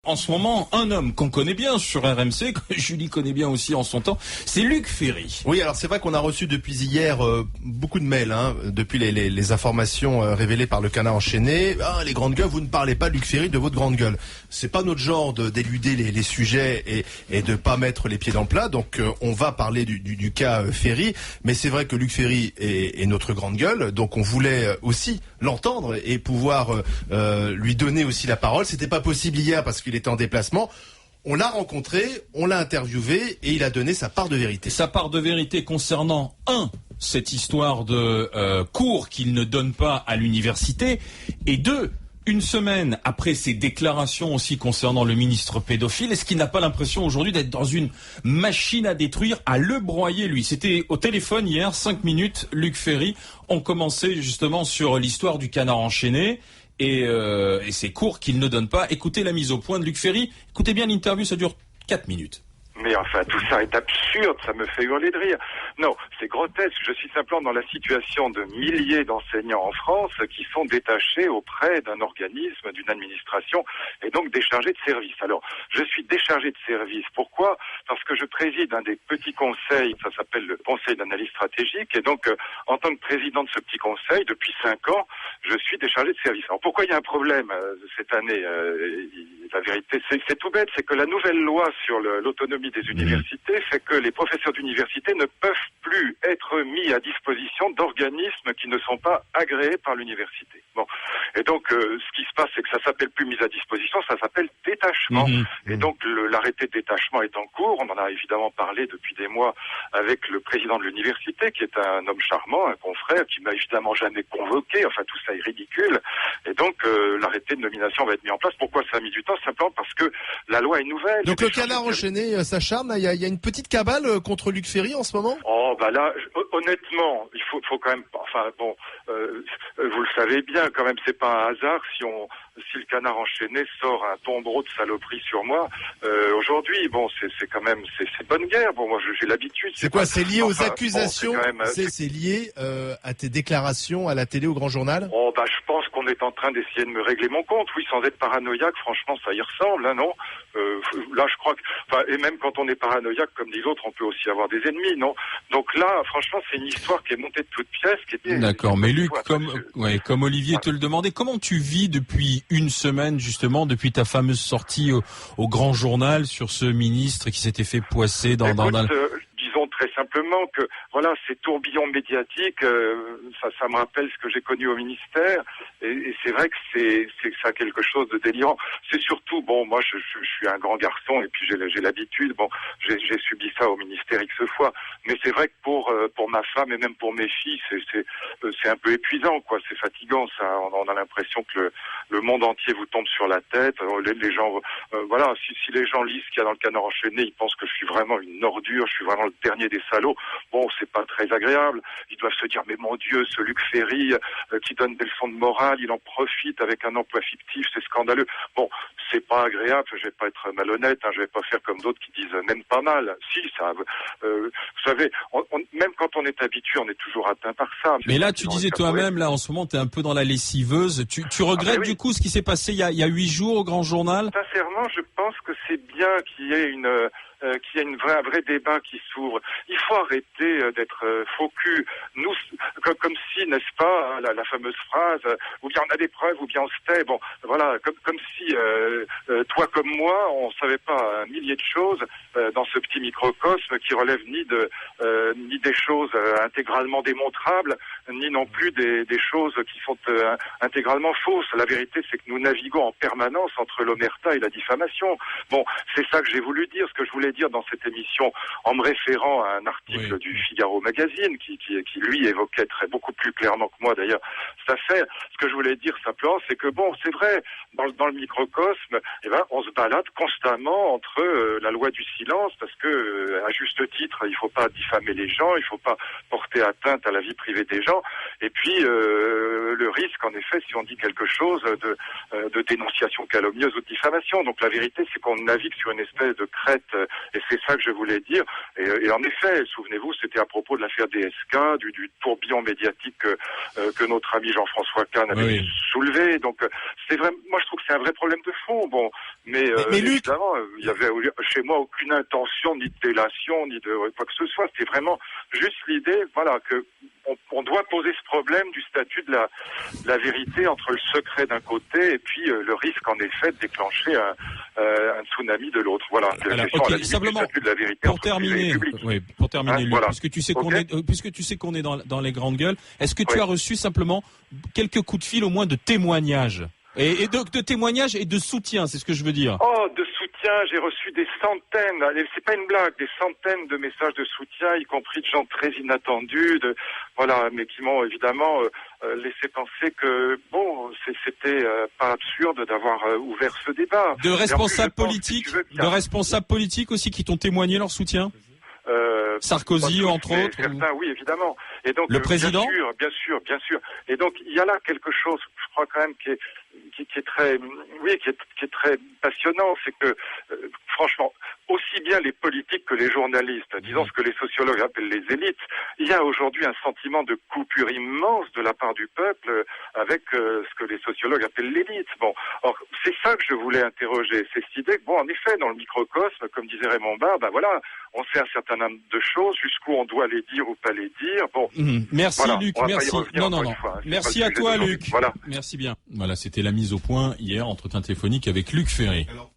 En ce moment, un homme qu'on connaît bien sur RMC, que Julie connaît bien aussi en son temps, c'est Luc Ferry. Oui, alors c'est vrai qu'on a reçu depuis hier beaucoup de mails, depuis les informations révélées par le Canard enchaîné. Ah, les grandes gueules, vous ne parlez pas, Luc Ferry, de votre grande gueule. C'est pas notre genre d'éluder les sujets et de pas mettre les pieds dans le plat. Donc on va parler du cas Ferry, mais c'est vrai que Luc Ferry est notre grande gueule, donc on voulait aussi l'entendre et pouvoir lui donner aussi la parole. C'était pas possible hier parce qu'il était en déplacement. On l'a rencontré, on l'a interviewé et il a donné sa part de vérité. Sa part de vérité concernant, cette histoire de cours qu'il ne donne pas à l'université, et deux, une semaine après ses déclarations aussi concernant le ministre pédophile, est-ce qu'il n'a pas l'impression aujourd'hui d'être dans une machine à détruire, à le broyer lui? C'était au téléphone hier, 5 minutes, Luc Ferry. On commençait justement sur l'histoire du Canard enchaîné. Et ces cours qu'il ne donne pas. Écoutez la mise au point de Luc Ferry. Écoutez bien l'interview, ça dure 4 minutes. Mais enfin, tout ça est absurde, ça me fait hurler de rire. Non, c'est grotesque. Je suis simplement dans la situation de milliers d'enseignants en France qui sont détachés auprès d'un organisme, d'une administration, et donc déchargés de service. Alors, je suis déchargé de service. Pourquoi ? Parce que je préside un des petits conseils, ça s'appelle le Conseil d'analyse stratégique, et donc, en tant que président de ce petit conseil, depuis 5 ans, je suis déchargé de service. Alors, pourquoi il y a un problème cette année La vérité, c'est tout bête, c'est que la nouvelle loi sur l'autonomie des universités fait que les professeurs d'université ne peuvent plus être mis à disposition d'organismes qui ne sont pas agréés par l'université. Bon. Et donc, ce qui se passe, c'est que ça s'appelle plus mise à disposition, ça s'appelle détachement. Et donc, l'arrêté de détachement est en cours. On en a évidemment parlé depuis des mois avec le président de l'université, qui est un homme charmant, un confrère, qui m'a évidemment jamais convoqué. Enfin, tout ça est ridicule. Et donc, l'arrêté de nomination va être mis en place. Pourquoi ça a mis du temps ? Simplement parce que la loi est nouvelle. Donc, le Canard enchaîné s'acharne. Il y a une petite cabale contre Luc Ferry en ce moment ? Oh, bah là, honnêtement, il faut quand même, enfin bon, vous le savez bien, quand même, c'est pas un hasard si le Canard enchaîné sort un tombereau de saloperie sur moi. Aujourd'hui, bon, c'est quand même, c'est bonne guerre. Bon, moi, j'ai l'habitude. C'est quoi ? C'est lié aux accusations ? C'est lié à tes déclarations à la télé, au Grand Journal ? Oh, bah, je pense qu'on est en train d'essayer de me régler mon compte. Oui, sans être paranoïaque, franchement, ça y ressemble, hein, non ? Là, je crois que, enfin, et même quand on est paranoïaque, comme disent l'autre, on peut aussi avoir des ennemis, non ? Donc là, franchement, c'est une histoire qui est montée de toutes pièces, qui était. D'accord, mais Luc, comme Olivier te le demandait, comment tu vis depuis une semaine, justement, depuis ta fameuse sortie au Grand Journal sur ce ministre qui s'était fait poisser dans disons très simplement que voilà, ces tourbillons médiatiques, ça me rappelle ce que j'ai connu au ministère, et c'est vrai que c'est ça quelque chose de délirant. C'est surtout, bon, moi je suis un grand garçon et puis j'ai l'habitude, bon, j'ai subi ça au ministère X fois, mais c'est vrai que pour ma femme et même pour mes filles, c'est un peu épuisant, quoi, c'est fatigant, ça, on a l'impression que le monde entier vous tombe sur la tête, les gens, voilà, si les gens lisent ce qu'il y a dans le Canard enchaîné, ils pensent que je suis vraiment une ordure, je suis vraiment le dernier des salauds. Bon, c'est pas très agréable. Ils doivent se dire, mais mon Dieu, ce Luc Ferry qui donne des leçons de morale, il en profite avec un emploi fictif, c'est scandaleux. Bon, c'est pas agréable, je vais pas être malhonnête, je vais pas faire comme d'autres qui disent même pas mal. Si, ça, vous savez, même quand on est habitué, on est toujours atteint par ça. Mais là, tu disais toi-même, là, en ce moment, t'es un peu dans la lessiveuse. Tu regrettes du coup ce qui s'est passé il y a 8 jours au Grand Journal ? Sincèrement, je pense que c'est bien qu'il y ait un vrai débat qui s'ouvre. Il faut arrêter d'être faux cul. Nous, comme si, n'est-ce pas, la fameuse phrase, ou bien on a des preuves, ou bien on se tait. Bon, voilà, comme si toi comme moi, on savait pas un millier de choses dans ce petit microcosme qui relève ni des choses intégralement démontrables, ni non plus des choses qui sont intégralement fausses. La vérité, c'est que nous naviguons en permanence entre l'omerta et la diffamation. Bon, c'est ça que j'ai voulu dire. Ce que je voulais dire dans cette émission, en me référant à un article du Figaro Magazine qui lui évoquait beaucoup plus clairement que moi d'ailleurs cette affaire. Ce que je voulais dire simplement, c'est que bon, c'est vrai, dans le microcosme, on se balade constamment entre la loi du silence, parce que à juste titre, il faut pas diffamer les gens, il faut pas porter atteinte à la vie privée des gens, et puis le risque, en effet, si on dit quelque chose, de dénonciation calomnieuse ou de diffamation. Donc la vérité, c'est qu'on navigue sur une espèce de crête Et c'est ça que je voulais dire. Et en effet, souvenez-vous, c'était à propos de l'affaire DSK, du tourbillon médiatique que notre ami Jean-François Kahn avait soulevé. Donc, c'est vrai. Moi, je trouve que c'est un vrai problème de fond. Bon, mais Luc, évidemment, il y avait chez moi aucune intention ni de délation ni de quoi que ce soit. C'était vraiment juste l'idée, voilà, que on doit poser ce problème du statut de la vérité entre le secret d'un côté et puis le risque en effet de déclencher un tsunami de l'autre. Voilà. Alors, simplement de la vérité pour terminer, Luc, voilà. puisque tu sais qu'on est dans les grandes gueules, est-ce que tu as reçu simplement quelques coups de fil au moins de témoignages et de témoignages et de soutien, c'est ce que je veux dire. Oh, de soutien, j'ai reçu des centaines, c'est pas une blague, des centaines de messages de soutien, y compris de gens très inattendus, mais qui m'ont évidemment laissé penser que c'était pas absurde d'avoir ouvert ce débat. De responsables politiques aussi qui t'ont témoigné leur soutien. Sarkozy, entre autres. Certains, oui, évidemment. Et donc, le président. Bien sûr. Et donc, il y a là quelque chose, je crois quand même, qui est très passionnant, c'est que, franchement, aussi bien les politiques que les journalistes, disons ce que les sociologues appellent les élites, il y a aujourd'hui un sentiment de coupure immense de la part du peuple avec ce que les sociologues appellent l'élite. Bon, or, c'est ça que je voulais interroger, c'est cette idée que, en effet, dans le microcosme, comme disait Raymond Barre, on sait un certain nombre de choses, jusqu'où on doit les dire ou pas les dire. Bon. Merci, voilà, Luc, merci. Non. Fois, merci à toi, Luc. Voilà. Merci bien. Voilà, c'était la mise au point hier, entretien téléphonique avec Luc Ferry. Alors,